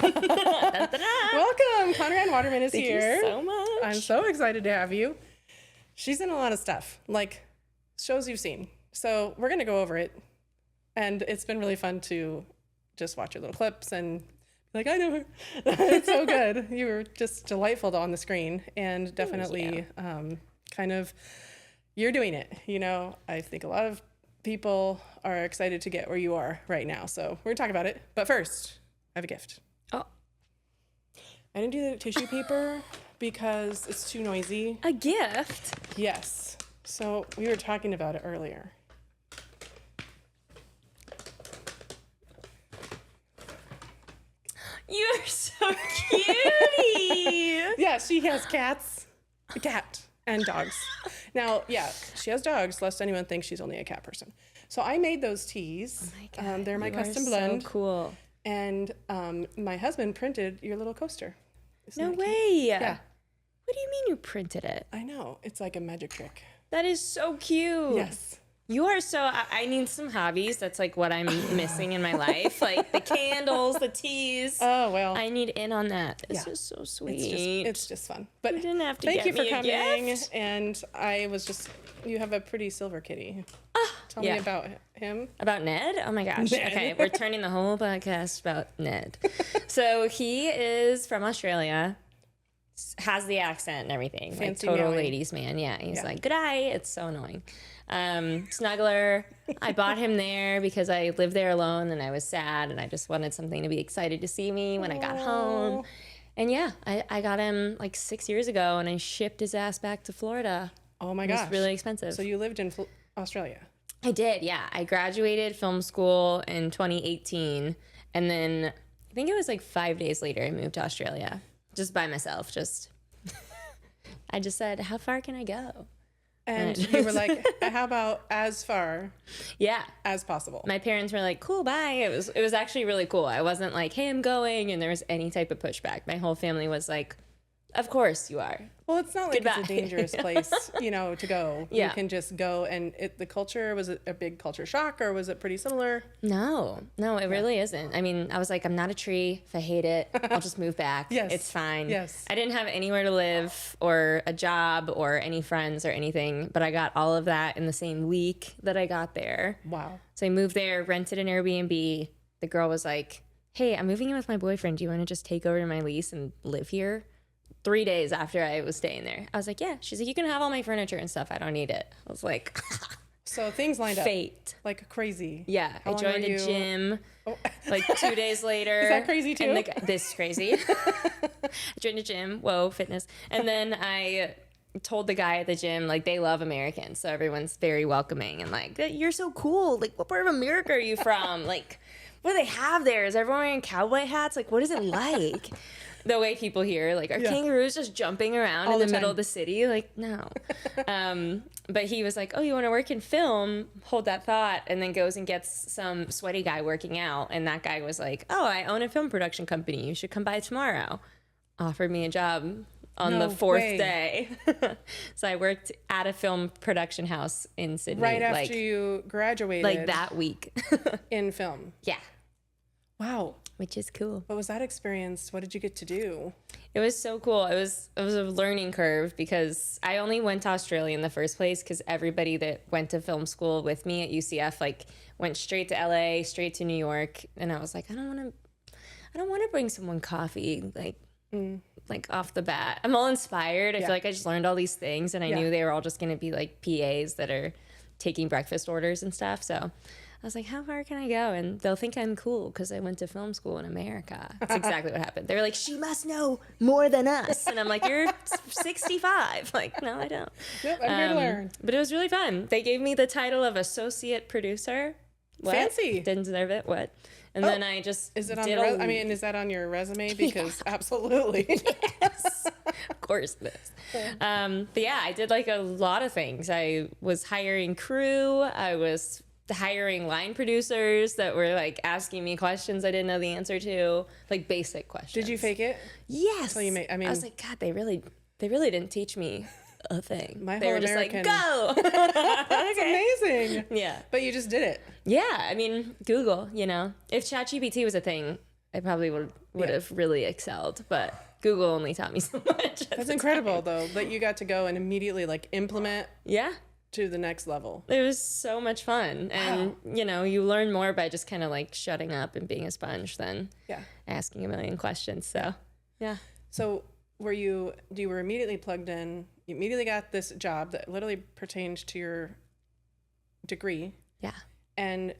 Welcome. Conner Ann Waterman is here. Thank you so much. I'm so excited to have you. She's in a lot of stuff, like shows you've seen. So we're going to go over it. And it's been really fun to just watch your little clips and be like, I know her. It's so good. You were just delightful on the screen, and definitely kind of, you're doing it. You know, I think a lot of people are excited to get where you are right now. So we're going to talk about it. But first, I have a gift. Oh. I didn't do the tissue paper because it's too noisy. A gift? Yes. So we were talking about it earlier. You're so cutie. Yeah, she has cats. A cat and dogs. Now, yeah, she has dogs, lest anyone think she's only a cat person. So I made those teas. Oh my God. They're my You custom are blend. So cool. And my husband printed your little coaster. Isn't No that cute? way. Yeah. What do you mean you printed it? I know. It's like a magic trick. That is so cute. Yes. You are so, I need some hobbies. That's like what I'm missing in my life. Like the candles, the teas. Oh, well. I need in on that. This Yeah. is so sweet. It's just fun. But You didn't have to thank get you for me a coming. gift. And I was just, you have a pretty silver kitty. Tell yeah. me about him. About Ned? Oh my gosh. Ned. Okay, we're turning the whole podcast about Ned. So he is from Australia, has the accent and everything. Fancy like total meowing. ladies man. Yeah, he's Yeah. like, good eye. It's so annoying. Snuggler. I bought him there because I lived there alone and I was sad and I just wanted something to be excited to see me when I got home. And yeah, I got him like 6 years ago and I shipped his ass back to Florida. Oh my It gosh. was really expensive. So you lived in Australia. I did, yeah. I graduated film school in 2018, and then I think it was like 5 days later I moved to Australia, just by myself. I just said, how far can I go? And you were like, how about as far Yeah. as possible? My parents were like, cool, bye. It was actually really cool. I wasn't like, hey, I'm going, and there was any type of pushback. My whole family was like, of course you are. Well, it's not like Goodbye. it's a dangerous place, to go. Yeah. You can just go. And the culture, was it a big culture shock, or was it pretty similar? No, it really isn't. I mean, I was like, I'm not a tree. If I hate it, I'll just move back. Yes. It's fine. Yes. I didn't have anywhere to live or a job or any friends or anything, but I got all of that in the same week that I got there. Wow. So I moved there, rented an Airbnb. The girl was like, hey, I'm moving in with my boyfriend. Do you want to just take over my lease and live here? 3 days after I was staying there. I was like, yeah. She's like, you can have all my furniture and stuff. I don't need it. I was like, So things lined up fate. like crazy. Yeah, How I long joined were a you- gym Oh. like 2 days later. Is that crazy too? And this is crazy. I joined a gym. Whoa, fitness. And then I told the guy at the gym, like, they love Americans. So everyone's very welcoming and like, you're so cool. Like, what part of America are you from? Like, what do they have there? Is everyone wearing cowboy hats? Like, what is it like? The way people here, like, are Yeah. kangaroos just jumping around All in the the middle time. of the city? Like, no. But he was like, oh, you want to work in film? Hold that thought. And then goes and gets some sweaty guy working out. And that guy was like, oh, I own a film production company. You should come by tomorrow. Offered me a job on No the fourth way. day. So I worked at a film production house in Sydney. Right after like, you graduated. like that week. In film. Yeah. Wow. Which is cool. What was that experience? What did you get to do? It was so cool. It was a learning curve because I only went to Australia in the first place because everybody that went to film school with me at UCF like went straight to LA, straight to New York, and I was like, I don't want to bring someone coffee like off the bat. I'm all inspired. I Yeah. feel like I just learned all these things and I Yeah. knew they were all just going to be like PAs that are taking breakfast orders and stuff. So I was like, how far can I go? And they'll think I'm cool because I went to film school in America. That's exactly what happened. They were like, she must know more than us. And I'm like, you're 65. Like, no, I don't. Yep, I'm here to learn. But it was really fun. They gave me the title of associate producer. What? Fancy. Didn't deserve it. What? And then I just Is it on did the a- I mean, is that on your resume? Because absolutely. Yes, of course it is. But yeah, I did like a lot of things. I was hiring crew. I was hiring line producers that were like asking me questions I didn't know the answer to, like basic questions. Did you fake it? Yes. So you made, I mean, I was like, God, they really didn't teach me a thing. My They whole were just American- like, go. that's amazing. Yeah. But you just did it. Yeah. I mean, Google, you know, if ChatGPT was a thing, I probably would would have really excelled, but Google only taught me so much. That's incredible though, that you got to go and immediately like implement Yeah. to the next level. It was so much fun. And, you know, you learn more by just kind of like shutting up and being a sponge than asking a million questions. So, yeah. So you were immediately plugged in, you immediately got this job that literally pertained to your degree. Yeah. And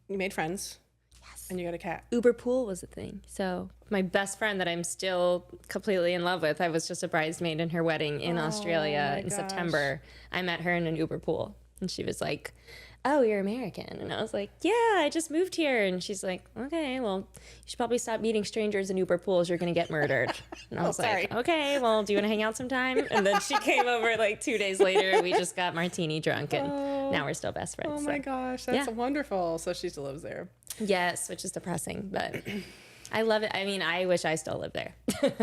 you made friends. Yes. And you got a cat. Uber pool was a thing. So my best friend that I'm still completely in love with, I was just a bridesmaid in her wedding in Australia in September. I met her in an Uber pool. And she was like, oh, you're American. And I was like, yeah, I just moved here. And she's like, okay, well, you should probably stop meeting strangers in Uber pools. You're going to get murdered. And I was like, okay, well, do you want to hang out sometime? And then she came over like 2 days later. We just got martini drunk. And now we're still best friends. Oh my gosh, that's wonderful. So she still lives there. Yes, which is depressing, but I love it. I mean, I wish I still lived there.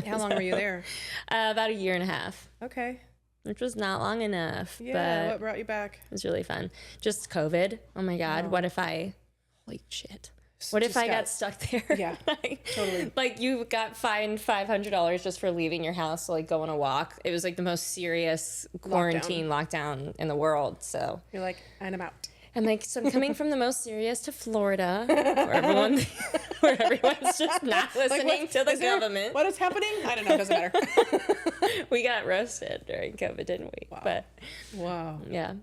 How long were you there? About a year and a half. Okay. Which was not long enough. Yeah, but what brought you back? It was really fun. Just COVID. Oh my God. What if holy shit. What if I got stuck there? Yeah, totally. Like you got fined $500 just for leaving your house to like go on a walk. It was like the most serious quarantine lockdown in the world. So you're like, and I'm out. I'm like, so I'm coming from the most serious to Florida, where everyone's just not listening to the government. What is happening? I don't know. It doesn't matter. We got roasted during COVID, didn't we? Wow. But Yeah.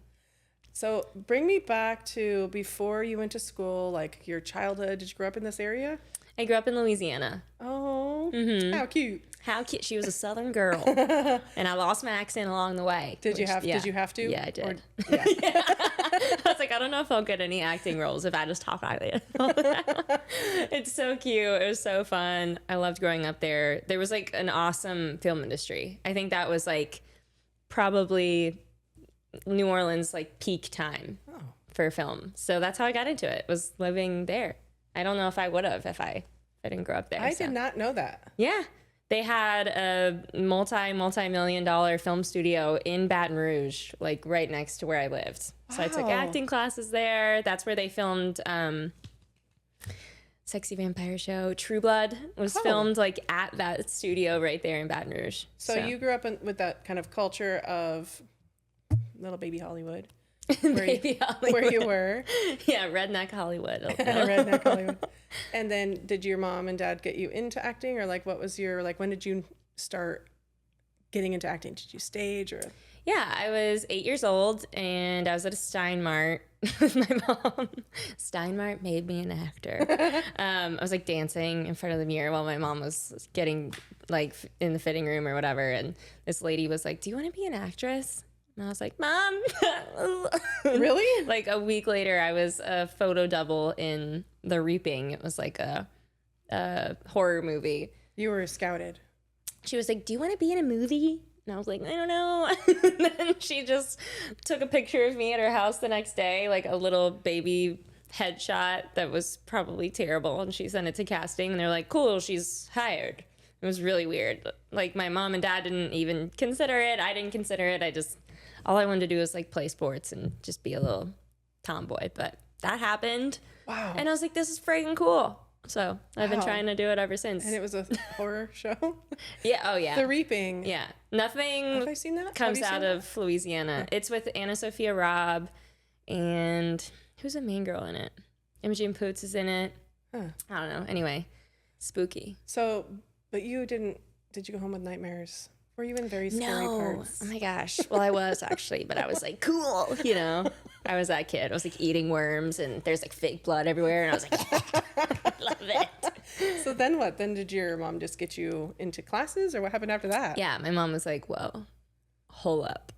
So bring me back to before you went to school, like your childhood. Did you grow up in this area? I grew up in Louisiana. Oh, how cute. How cute. She was a Southern girl. And I lost my accent along the way. Did you have to? Yeah, I did. Yeah. I was like, I don't know if I'll get any acting roles if I just talk like that. It's so cute. It was so fun. I loved growing up there. There was like an awesome film industry. I think that was like probably New Orleans like peak time for film. So that's how I got into it, was living there. I don't know if I would have if I didn't grow up there. I did not know that. Yeah. They had a multi-million-dollar film studio in Baton Rouge, like right next to where I lived. So I took acting classes there. That's where they filmed Sexy Vampire Show. True Blood was filmed like at that studio right there in Baton Rouge. So you grew up with that kind of culture of little baby Hollywood. Where you were. Yeah, redneck Hollywood. Redneck Hollywood. And then did your mom and dad get you into acting, or like what was your, like when did you start getting into acting? Did you stage or? Yeah, I was 8 years old and I was at a Steinmart with my mom. Steinmart made me an actor. I was like dancing in front of the mirror while my mom was getting like in the fitting room or whatever. And this lady was like, do you want to be an actress? And I was like, Mom. Really? Like a week later, I was a photo double in The Reaping. It was like a horror movie. You were scouted. She was like, do you want to be in a movie? And I was like, I don't know. And then she just took a picture of me at her house the next day, like a little baby headshot that was probably terrible. And she sent it to casting. And they're like, cool, she's hired. It was really weird. Like my mom and dad didn't even consider it. I didn't consider it. All I wanted to do was like play sports and just be a little tomboy. But that happened. Wow. And I was like, this is freaking cool. So I've been trying to do it ever since. And it was a horror show? Yeah. Oh, yeah. The Reaping. Yeah. Nothing Have I seen that? comes out of Louisiana. It's with Anna Sophia Robb and who's the main girl in it? Imogen Poots is in it. Huh. I don't know. Anyway, spooky. So, but you did you go home with nightmares? Were you in very scary parts? Oh my gosh. Well, I was actually, but I was like, cool, you know. I was that kid. I was like eating worms and there's like fake blood everywhere. And I was like, love it. So then what? Then did your mom just get you into classes or what happened after that? Yeah, my mom was like, whoa, hold up.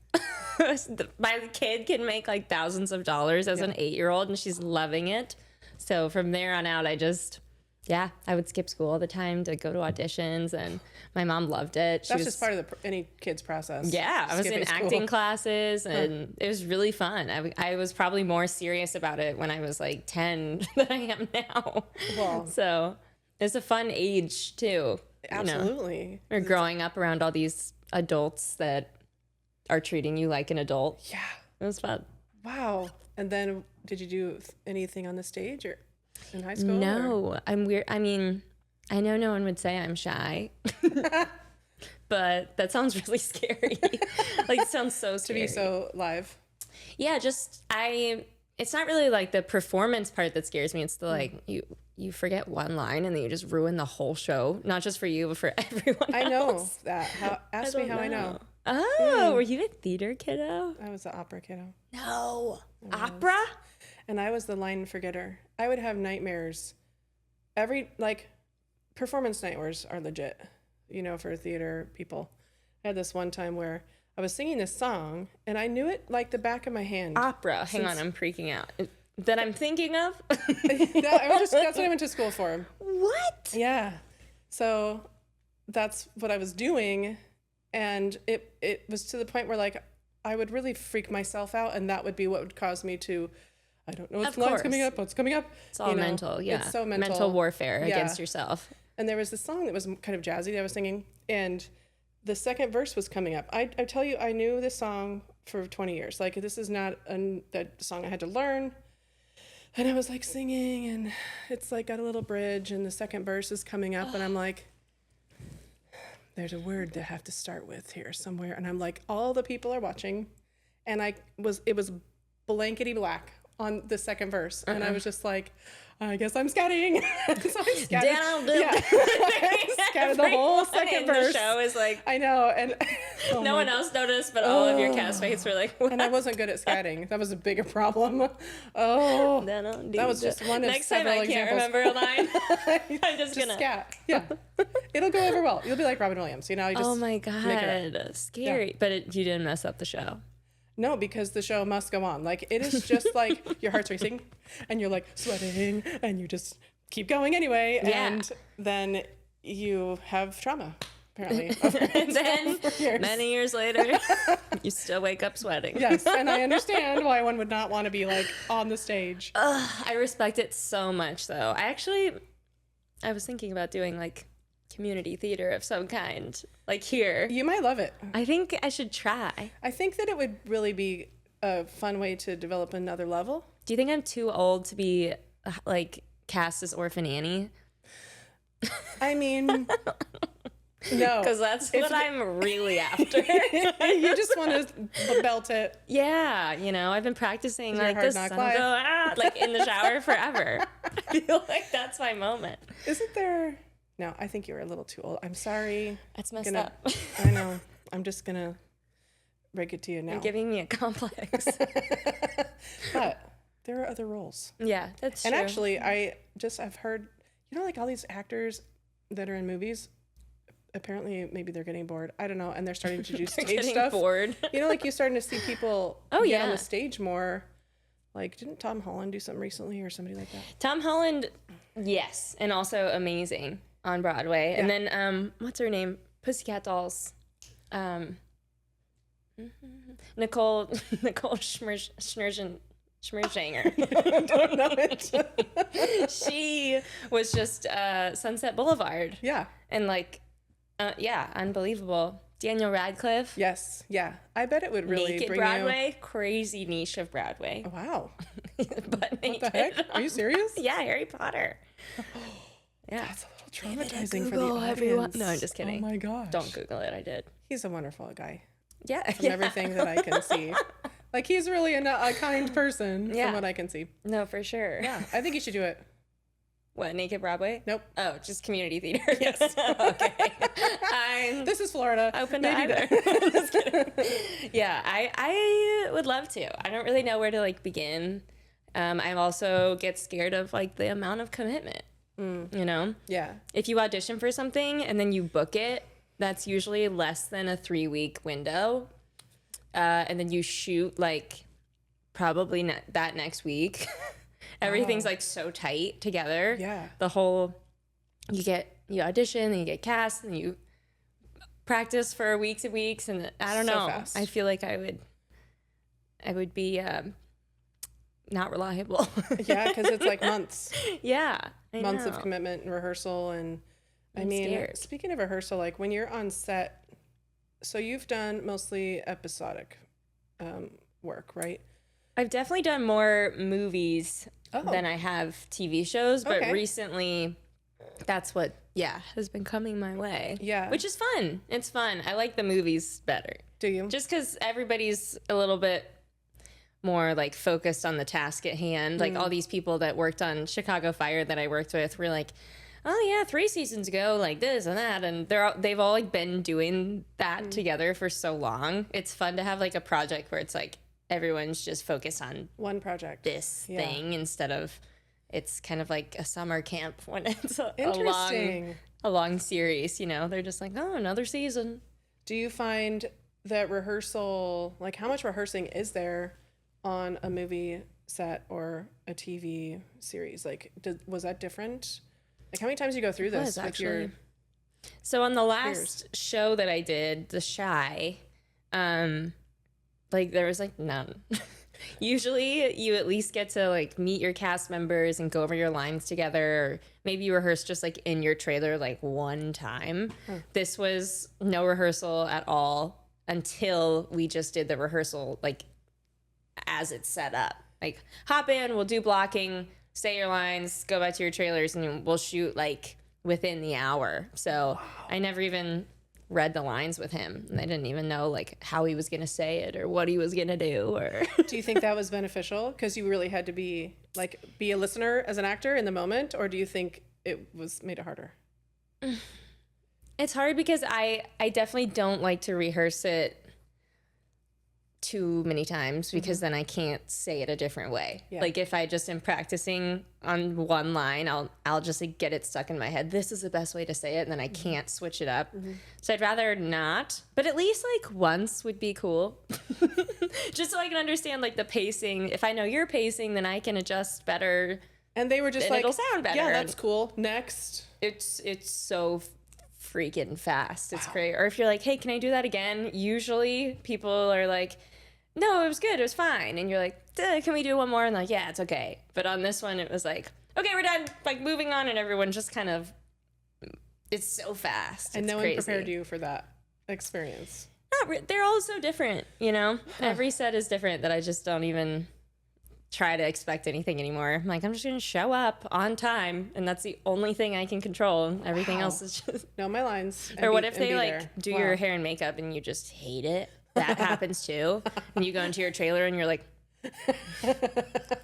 My kid can make like thousands of dollars as an 8-year-old and she's loving it. So from there on out, I would skip school all the time to go to auditions, and my mom loved it. That's just part of any kid's process. Yeah, I was in acting classes, and it was really fun. I was probably more serious about it when I was like 10 than I am now. Well, so it's a fun age too. Absolutely. Or growing up around all these adults that are treating you like an adult. Yeah, it was fun. Wow. And then did you do anything on the stage or in high school? No, I'm weird. I mean, I know no one would say I'm shy, but that sounds really scary. Like, it sounds so To scary. be so live. Yeah, it's not really like the performance part that scares me. It's the like, you forget one line and then you just ruin the whole show. Not just for you, but for everyone else. I know that. Ask me how I know. Oh, were you a theater kiddo? I was the opera kiddo. No. Opera? And I was the line forgetter. I would have nightmares. Performance nightmares are legit, for theater people. I had this one time where I was singing this song and I knew it like the back of my hand. Opera. Hang on, I'm freaking out. That I'm thinking of? That's what I went to school for. What? Yeah. So that's what I was doing. And it was to the point where like I would really freak myself out, and that would be what would cause me to, I don't know what's coming up. It's all mental, yeah. It's so mental. Mental warfare against yourself. And there was this song that was kind of jazzy that I was singing, and the second verse was coming up. I tell you, I knew this song for 20 years. Like, this is not that song I had to learn. And I was like singing, and it's like got a little bridge, and the second verse is coming up, and I'm like, there's a word to have to start with here somewhere. And I'm like, all the people are watching, and it was blankety black on the second verse, and I was just like, I guess I'm scatting. So I scattered. Scattered the whole second verse. The show is like, I know, and no one else noticed, but all of your castmates were like, what? And I wasn't good at scatting. That was a bigger problem. Oh, that was just one of Next several time I can't examples. remember a line. I'm just gonna scat. Yeah, it'll go over well. You'll be like Robin Williams. You just oh my make it god, scary. Yeah. But you didn't mess up the show. No, because the show must go on. Like, it is just like your heart's racing and you're like sweating and you just keep going anyway. Yeah. And then you have trauma, apparently. And then many years later, you still wake up sweating. Yes. And I understand why one would not want to be like on the stage. I respect it so much, though. I was thinking about doing like community theater of some kind, like here. You might love it. I think I should try. I think that it would really be a fun way to develop another level. Do you think I'm too old to be like cast as Orphan Annie? I mean, no. Because that's what I'm really after. You just want to belt it. Yeah, I've been practicing like Hard this Knock son Life. like in the shower forever. I feel like that's my moment. Isn't there... No, I think you were a little too old. I'm sorry. That's messed up. I know. I'm just going to break it to you now. You're giving me a complex. But there are other roles. Yeah, that's true. And actually, I've heard, like all these actors that are in movies, apparently maybe they're getting bored. I don't know. And they're starting to do stage stuff. Bored. Like you're starting to see people get on the stage more. Like, didn't Tom Holland do something recently or somebody like that? Tom Holland, yes. And also amazing on Broadway. Yeah. And then, what's her name? Pussycat Dolls. Nicole Schmerzinger. Don't know it. She was just Sunset Boulevard. Yeah. And unbelievable. Daniel Radcliffe. Yes. Yeah. I bet it would really Naked bring Broadway. Crazy niche of Broadway. you. Oh, wow. But What the heck? Are you serious? Yeah, Harry Potter. Yeah. That's a little traumatizing for the Google, audience. everyone. No, I'm just kidding. Oh my gosh. Don't Google it. I did. He's a wonderful guy. Yeah. From everything that I can see. Like, he's really a kind person from what I can see. No, for sure. Yeah. I think you should do it. What, Naked Broadway? Nope. Oh, just community theater. Yes. Okay. This is Florida. Open to either. Just kidding. Yeah, I would love to. I don't really know where to begin. I also get scared of the amount of commitment. Yeah. If you audition for something and then you book it, that's usually less than a 3-week window. And then you shoot probably that next week. Everything's so tight together. Yeah. The whole, you audition and you get cast and you practice for weeks and weeks. And I don't know. Fast. I feel like I would be not reliable. Yeah. Because it's months. Yeah. Months of commitment and rehearsal. And I'm scared. Speaking of rehearsal, when you're on set, so you've done mostly episodic work, right? I've definitely done more movies than I have TV shows, but recently that's what, has been coming my way. Yeah. Which is fun. It's fun. I like the movies better. Do you? Just because everybody's a little bit more like focused on the task at hand. Like all these people that worked on Chicago Fire that I worked with were like, oh yeah, 3 seasons ago, like this and that, and they've all like been doing that together for so long. It's fun to have like a project where it's like everyone's just focused on One project. this thing instead of it's kind of like a summer camp when it's Interesting. a long series. You know, they're just like, oh, another season. Do you find that rehearsal, like how much rehearsing is there on a movie set or a TV series? Like, was that different? Like, how many times you go through this with your... So on the last show that I did, The Shy, like there was like none. Usually you at least get to like meet your cast members and go over your lines together, or maybe you rehearse just like in your trailer like one time. This was no rehearsal at all until we just did the rehearsal like as it's set up. Like hop in, we'll do blocking, say your lines, go back to your trailers, and we'll shoot like within the hour. So I never even read the lines with him, and I didn't even know like how he was gonna say it or what he was gonna do. Or Do you think that was beneficial because you really had to be a listener as an actor in the moment, or do you think it was made it harder? it's hard because I definitely don't like to rehearse it too many times because then I can't say it a different way. Yeah. Like if I just am practicing on one line, I'll just like get it stuck in my head. This is the best way to say it, and then I can't switch it up. So I'd rather not, but at least like once would be cool. Just so I can understand like the pacing. If I know your pacing, then I can adjust better. And they were just And like, it'll sound better. yeah, that's cool. Next. It's so freaking fast. It's great. Or if you're like, hey, can I do that again? Usually people are like, no, it was good. It was fine. And you're like, can we do one more? And like, yeah, it's okay. But on this one, it was like, okay, we're done. Like moving on. And everyone just kind of, it's so fast. And it's no crazy. one prepared you for that experience. They're all so different, you know? Every set is different that I just don't even try to expect anything anymore. I'm like, I'm just going to show up on time. And that's the only thing I can control. Everything else is just... Know my lines. Or what if they like do your hair and makeup and you just hate it? That happens too. And you go into your trailer and you're like, I'm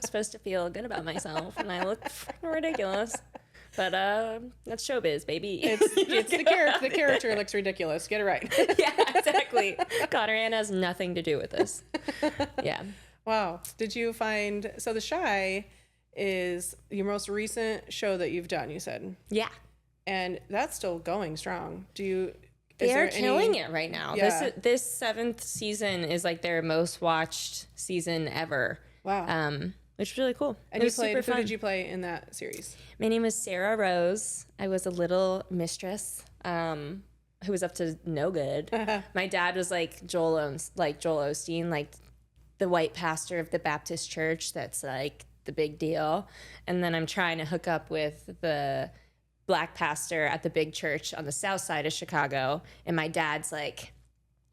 supposed to feel good about myself and I look freaking ridiculous. But that's showbiz, baby. It's the character. The character looks ridiculous. Get it right. Yeah, exactly. Conner Ann has nothing to do with this. Yeah. Wow. Did you find... So The Shy is your most recent show that you've done, you said. Yeah. And that's still going strong. They're killing it right now. Yeah. This 7th season is like their most watched season ever. Wow. Which is really cool. And it was super who fun. did you play in that series? My name was Sarah Rose. I was a little mistress who was up to no good. My dad was like Joel Osteen, like the white pastor of the Baptist church. That's like the big deal. And then I'm trying to hook up with the Black pastor at the big church on the south side of Chicago. And my dad's like,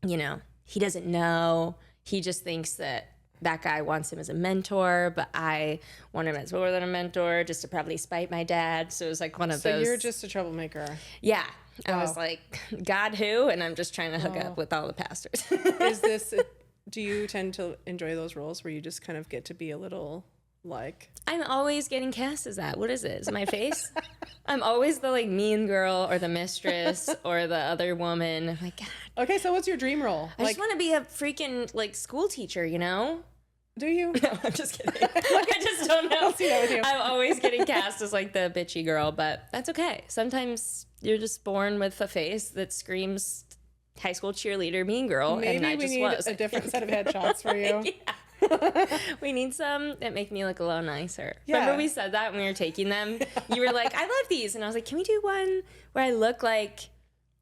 you know, he doesn't know. He just thinks that guy wants him as a mentor, but I want him as more than a mentor just to probably spite my dad. So it was like one of those. So you're just a troublemaker. Yeah. Wow. I was like, God who? And I'm just trying to hook up with all the pastors. Do you tend to enjoy those roles where you just kind of get to be a little like... I'm always getting cast as that. What is it? Is it my face? I'm always the like mean girl or the mistress or the other woman. I'm like, God. Okay, so what's your dream role? I just want to be a freaking like school teacher, you know? Do you? No, I'm just kidding. I just don't know. I'll see that with you. I'm always getting cast as like the bitchy girl, but that's okay. Sometimes you're just born with a face that screams high school cheerleader mean girl. Maybe and I we just need was. a different set of headshots for you. Yeah. We need some that make me look a little nicer. Yeah. Remember we said that when we were taking them? You were like, I love these. And I was like, can we do one where I look like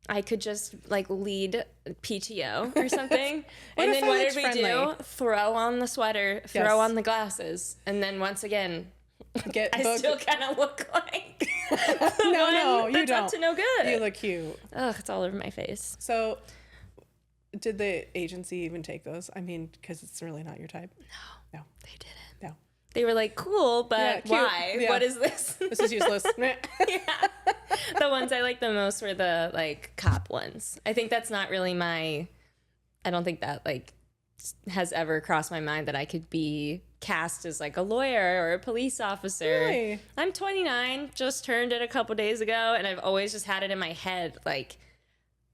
I could just like lead PTO or something? And then what did we do? Throw on the sweater, throw on the glasses. And then once again, I still kind of look like no, you that's don't. Up to no good. You look cute. Ugh, it's all over my face. So did the agency even take those? I mean, because it's really not your type. No, they didn't. No. They were like, cool, but Yeah, cute. why? Yeah. What is this? This is useless. Yeah. The ones I liked the most were the like cop ones. I think that's not really I don't think that like has ever crossed my mind that I could be cast as like a lawyer or a police officer. Really? I'm 29, just turned it a couple days ago, and I've always just had it in my head like,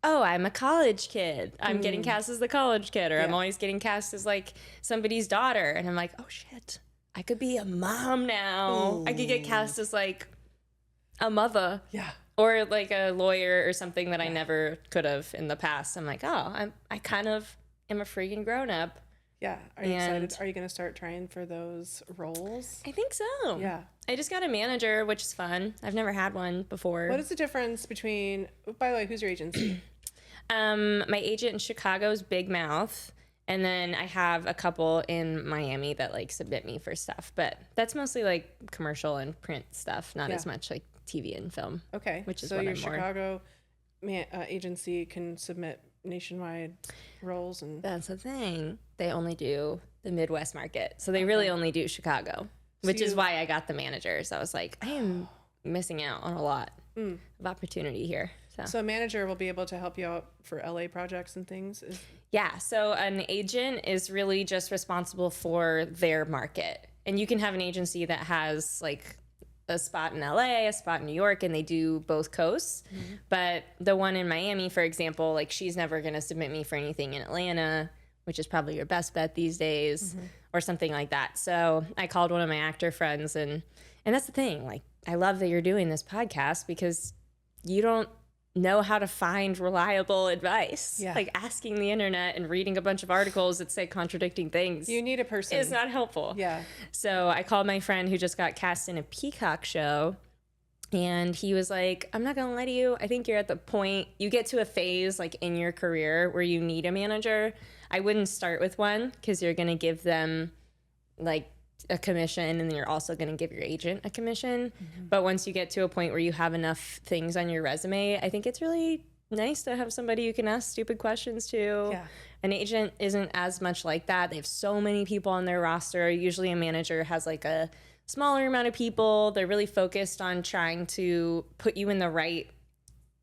oh, I'm a college kid. I'm getting cast as the college kid, or I'm always getting cast as like somebody's daughter. And I'm like, oh shit, I could be a mom now. Ooh. I could get cast as like a mother. Yeah. Or like a lawyer or something that I never could have in the past. I'm like, oh, I kind of am a freaking grown up. Yeah. Are you excited? Are you going to start trying for those roles? I think so. Yeah. I just got a manager, which is fun. I've never had one before. What is the difference between, by the way, who's your agency? My agent in Chicago is Big Mouth. And then I have a couple in Miami that like submit me for stuff. But that's mostly like commercial and print stuff, not as much like TV and film. Okay. Which is so what your I'm more. Chicago agency can submit nationwide roles, and That's the thing. They only do the Midwest market. So they really only do Chicago, which is why I got the managers. I was like, I am missing out on a lot of opportunity here. So a manager will be able to help you out for LA projects and things. Yeah. So an agent is really just responsible for their market. And you can have an agency that has like a spot in LA, a spot in New York, and they do both coasts. But the one in Miami, for example, like she's never going to submit me for anything in Atlanta, which is probably your best bet these days, or something like that. So I called one of my actor friends, and that's the thing. Like, I love that you're doing this podcast because you don't know how to find reliable advice. Yeah. Like asking the internet and reading a bunch of articles that say contradicting things. You need a person. Is not helpful. Yeah. So I called my friend who just got cast in a Peacock show, and he was like, I'm not gonna lie to you, I think you're at the point, you get to a phase like in your career where you need a manager. I wouldn't start with one because you're gonna give them like a commission, and then you're also going to give your agent a commission. But once you get to a point where you have enough things on your resume, I think it's really nice to have somebody you can ask stupid questions to. Yeah. An agent isn't as much like that. They have so many people on their roster. Usually a manager has like a smaller amount of people. They're really focused on trying to put you in the right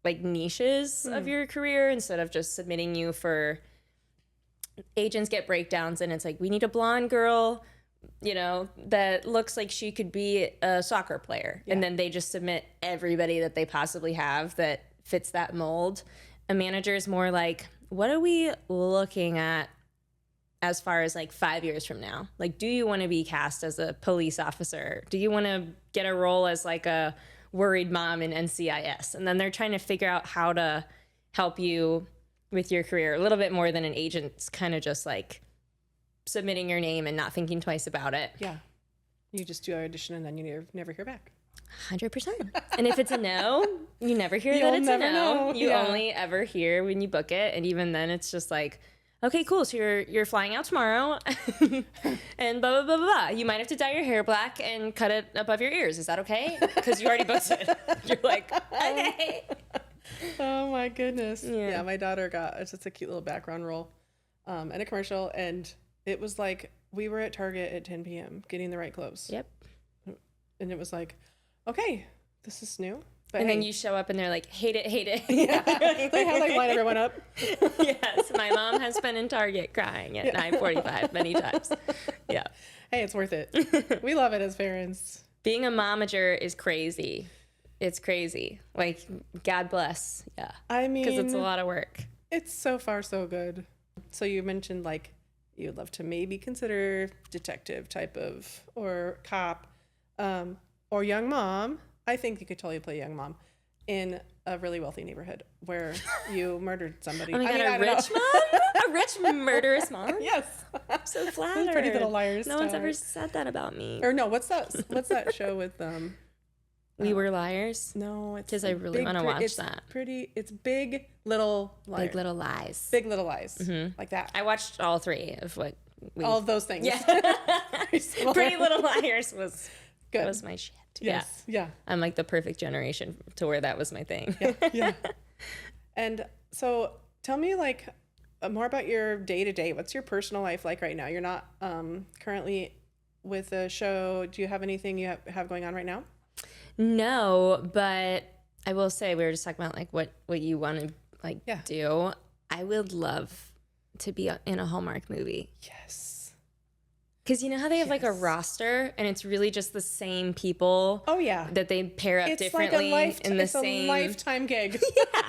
like niches of your career instead of just submitting you for. Agents get breakdowns, and it's like, we need a blonde girl, you know, that looks like she could be a soccer player. And then they just submit everybody that they possibly have that fits that mold. A manager is more like, what are we looking at as far as like 5 years from now? Like, do you want to be cast as a police officer? Do you want to get a role as like a worried mom in NCIS? And then they're trying to figure out how to help you with your career a little bit more than an agent's kind of just like submitting your name and not thinking twice about it. Yeah. You just do audition and then you never hear back. 100%. And if it's a no, you never hear that it's a never no. know. You Yeah. only ever hear when you book it. And even then it's just like, okay, cool. So you're flying out tomorrow and blah, blah, blah, blah, blah. You might have to dye your hair black and cut it above your ears. Is that okay? Because you already booked it. You're like, okay. Oh my goodness. Yeah. Yeah, my daughter got it's just a cute little background role in a commercial, and it was like we were at Target at 10 p.m. getting the right clothes. Yep. And it was like, okay, this is new. But And hey, then you show up and they're like, hate it, hate it. yeah, they had like line everyone up. Yes, my mom has been in Target crying at 9:45 many times. Yeah. Hey, it's worth it. We love it as parents. Being a momager is crazy. It's crazy. Like, God bless. Yeah. I mean, Because it's a lot of work. it's so far so good. So you mentioned like you'd love to maybe consider detective type of or cop or young mom. I think you could totally play young mom in a really wealthy neighborhood where you murdered somebody. Oh my God, I a don't rich know. mom? A rich murderous mom? Yes. So flattered. Pretty Little Liars. No one's star. ever said that about me. Or no, what's that show with We Were Liars? No, it's Because I really want to watch that. It's Big Little Liars. Big Little Lies. Big Little Lies. Like that. I watched all three of what we... All of those things. Yeah. Very similar. Pretty Little Liars was Good. my shit. Yes. Yeah. I'm like the perfect generation to where that was my thing. Yeah. And so tell me like more about your day to day. What's your personal life like right now? You're not currently with a show? Do you have anything you have going on right now? No, but I will say, we were just talking about like what you want to like do. I would love to be in a Hallmark movie. Yes. Because you know how they have like a roster and it's really just the same people. Oh yeah. That they pair up it's differently like in the it's same. a lifetime gig. Yeah.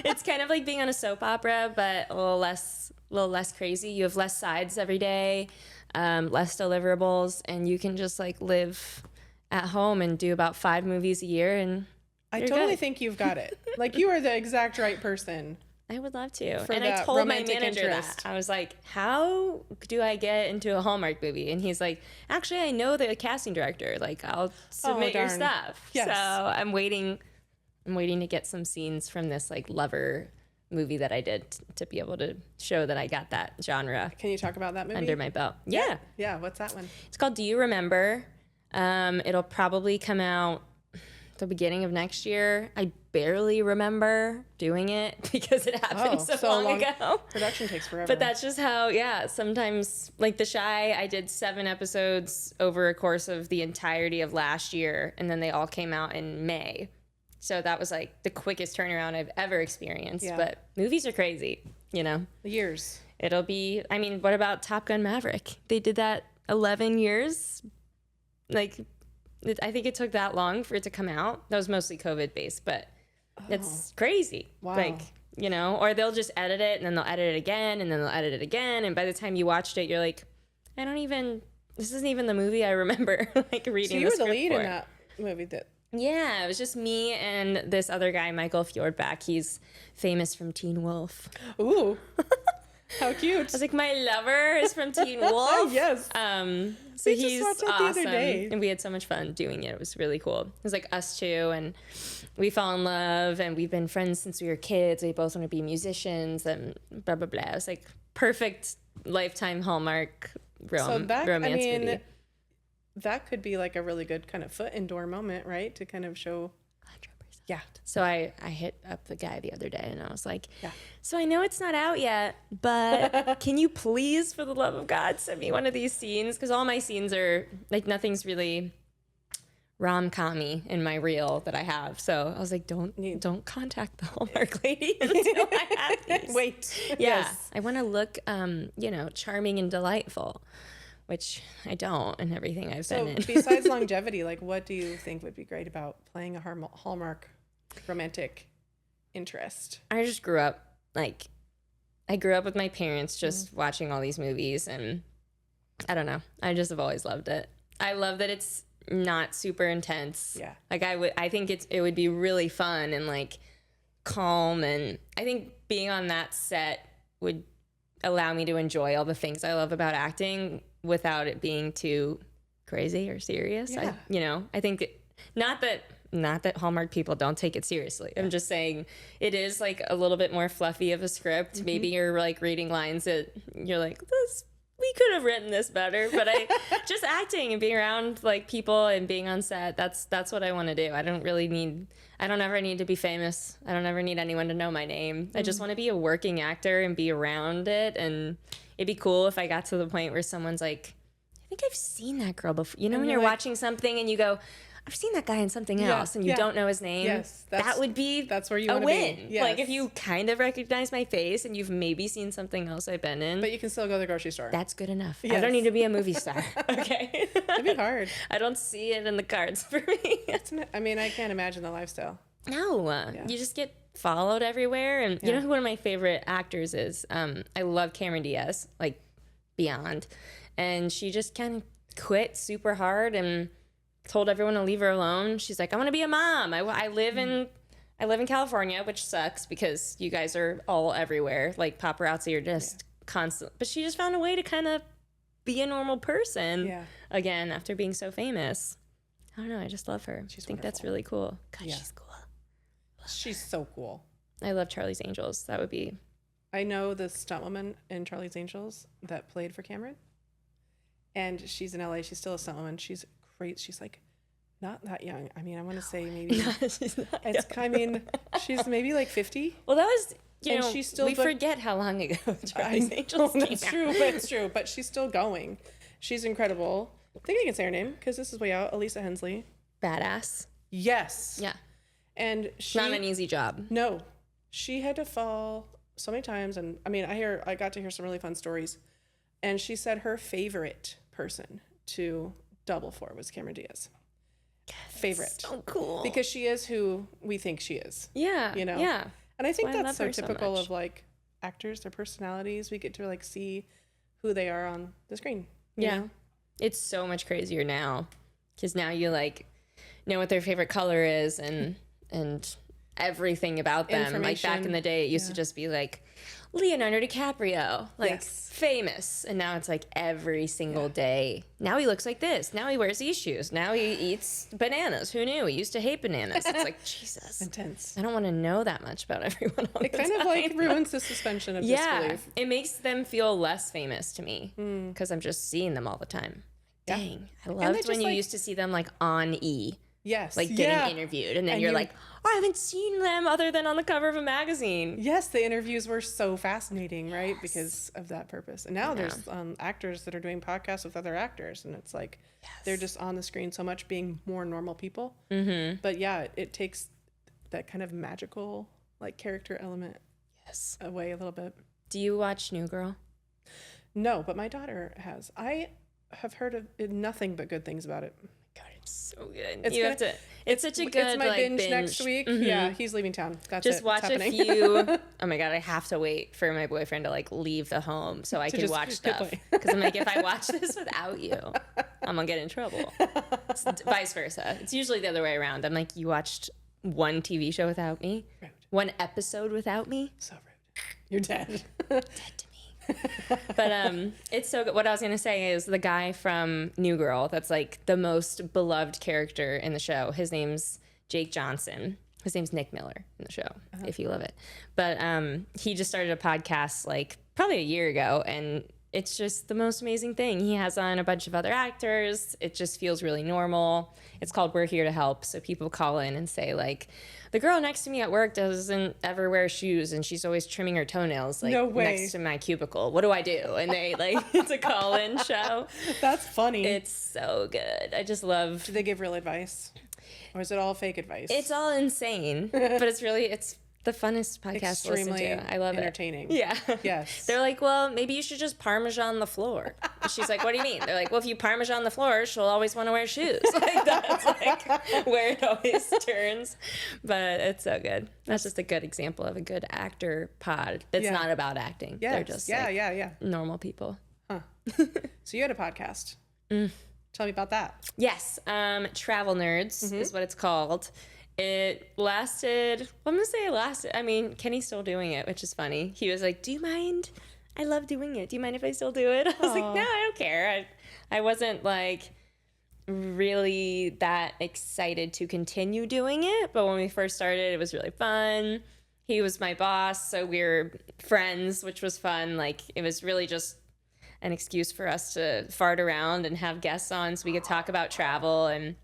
It's kind of like being on a soap opera, but a little less crazy. You have less sides every day, less deliverables, and you can just like live at home and do about 5 movies a year. And I totally think you've got it. Like you are the exact right person. I would love to. For and I told my manager that. I was like, how do I get into a Hallmark movie? And he's like, actually, I know the casting director. Like, I'll submit your stuff. Yes. So I'm waiting to get some scenes from this like lover movie that I did to be able to show that I got that genre. Can you talk about that movie? Under my belt. Yeah. Yeah. What's that one? It's called Do You Remember? It'll probably come out the beginning of next year. I barely remember doing it because it happened so long ago. Production takes forever. But that's just how, sometimes like The Chi, I did 7 episodes over a course of the entirety of last year, and then they all came out in May. So that was like the quickest turnaround I've ever experienced. Yeah. But movies are crazy, you know? Years. It'll be, I mean, what about Top Gun Maverick? They did that 11 years. Like, I think it took that long for it to come out. That was mostly COVID based, but it's crazy. Wow. Like, you know, or they'll just edit it and then they'll edit it again and then they'll edit it again. And by the time you watched it, you're like, this isn't even the movie I remember like reading. So you were the lead in that movie. Yeah, it was just me and this other guy, Michael Fjordbach. He's famous from Teen Wolf. Ooh. How cute. I was like, my lover is from Teen Wolf. Yes. So he's awesome. And we had so much fun doing it. It was really cool. It was like us two, and we fell in love, and we've been friends since we were kids. We both want to be musicians and blah, blah, blah. It was like perfect lifetime Hallmark romance movie. That could be like a really good kind of foot in door moment, right? To kind of show. 100%. Yeah. So I hit up the guy the other day and I was like, so I know it's not out yet, but can you please, for the love of God, send me one of these scenes? Because all my scenes are like, nothing's really rom-com-y in my reel that I have. So I was like, don't contact the Hallmark lady until I have these. Wait. Yeah. Yes. I want to look, charming and delightful, which I don't in everything I've been in. So besides longevity, like what do you think would be great about playing a Hallmark romantic interest? I just grew up, I grew up with my parents just watching all these movies, and I don't know. I just have always loved it. I love that it's not super intense. Yeah. Like I think it would be really fun and like calm, and I think being on that set would allow me to enjoy all the things I love about acting without it being too crazy or serious. Yeah. I think not that Hallmark people don't take it seriously. I'm just saying it is like a little bit more fluffy of a script. Mm-hmm. Maybe you're like reading lines that you're like, we could have written this better, but just acting and being around like people and being on set, that's what I want to do. I don't ever need to be famous. I don't ever need anyone to know my name. I just want to be a working actor and be around it. And it'd be cool if I got to the point where someone's like, I think I've seen that girl before. You know, when you're watching something and you go, I've seen that guy in something else, and you don't know his name. Yes, that's where you want to win. Yes. Like if you kind of recognize my face and you've maybe seen something else I've been in, but you can still go to the grocery store. That's good enough. Yes. I don't need to be a movie star. Okay, it'd be hard. I don't see it in the cards for me. I can't imagine the lifestyle. No, you just get followed everywhere, and you know who one of my favorite actors is? I love Cameron Diaz, like beyond, and she just kind of quit super hard and told everyone to leave her alone. She's like, I want to be a mom. I live in California, which sucks because you guys are all everywhere. Like paparazzi are just constant. But she just found a way to kind of be a normal person again after being so famous. I don't know. I just love her. I think that's really cool. God, she's cool. She's so cool. I love Charlie's Angels. That would be. I know the stunt woman in Charlie's Angels that played for Cameron. And she's in LA. She's still a stunt woman. She's great. She's like not that young. I mean, I want to say maybe she's not young. I mean, she's maybe like 50. Well, that was she's still we forget how long ago Charlie's Angels came out. True, but it's true. But she's still going. She's incredible. I think I can say her name because this is way out. Elisa Hensley. Badass. Yes. Yeah. And she. Not an easy job. No. She had to fall so many times. And I mean, I got to hear some really fun stories. And she said her favorite person to double for was Cameron Diaz. Favorite. So cool. Because she is who we think she is. Yeah. You know? Yeah. And I think That's why I that's love so her so typical much. of like actors, their personalities. We get to like see who they are on the screen. You know? It's so much crazier now because now you like know what their favorite color is and everything about them. Like back in the day, it used to just be like Leonardo DiCaprio, like famous. And now it's like every single day. Now he looks like this. Now he wears these shoes. Now he eats bananas. Who knew? He used to hate bananas. It's like, Jesus. Intense. I don't want to know that much about everyone all It kind of like ruins the suspension of disbelief. It makes them feel less famous to me because I'm just seeing them all the time. Dang. I loved when you used to see them like on E. Yes. Like getting interviewed. And then you're like, oh, I haven't seen them other than on the cover of a magazine. Yes, the interviews were so fascinating, right? Because of that purpose. And now there's actors that are doing podcasts with other actors. And it's like they're just on the screen so much being more normal people. Mm-hmm. But yeah, it takes that kind of magical like character element away a little bit. Do you watch New Girl? No, but my daughter has. I have heard of nothing but good things about it. God, it's so good. It's it's such a good It's my like, binge next week. Mm-hmm. Yeah, he's leaving town. That's just it. watch it's a few. Oh my God, I have to wait for my boyfriend to like leave the home so I can watch stuff. Because I'm like, if I watch this without you, I'm gonna get in trouble. It's vice versa. It's usually the other way around. I'm like, you watched one TV show without me, one episode without me. So rude. You're dead. Dead to me. But it's so good. What I was gonna say is the guy from New Girl that's like the most beloved character in the show. His name's Jake Johnson. His name's Nick Miller in the show, if you love it. But he just started a podcast like probably a year ago, and it's just the most amazing thing. He has on a bunch of other actors. It just feels really normal. It's called We're Here to Help. So people call in and say like, the girl next to me at work doesn't ever wear shoes and she's always trimming her toenails like next to my cubicle. What do I do? And they like, it's a call-in show. That's funny. It's so good. I just love. Do they give real advice? Or is it all fake advice? It's all insane, but it's the funnest podcast to listen to. I love entertaining. it. Yeah. Yes. They're like, well, maybe you should just Parmesan the floor. And she's like, what do you mean? They're like, well, if you Parmesan the floor, she'll always want to wear shoes. Like that's like where it always turns. But it's so good. That's just a good example of a good actor pod that's not about acting. Yes. They're just normal people. Huh. So you had a podcast. Tell me about that. Yes. Travel Nerds is what it's called. It lasted, I'm going to say it lasted. I mean, Kenny's still doing it, which is funny. He was like, do you mind? I love doing it. Do you mind if I still do it? I was like, no, I don't care. I wasn't like really that excited to continue doing it. But when we first started, it was really fun. He was my boss, so we were friends, which was fun. Like, it was really just an excuse for us to fart around and have guests on so we could talk about travel. And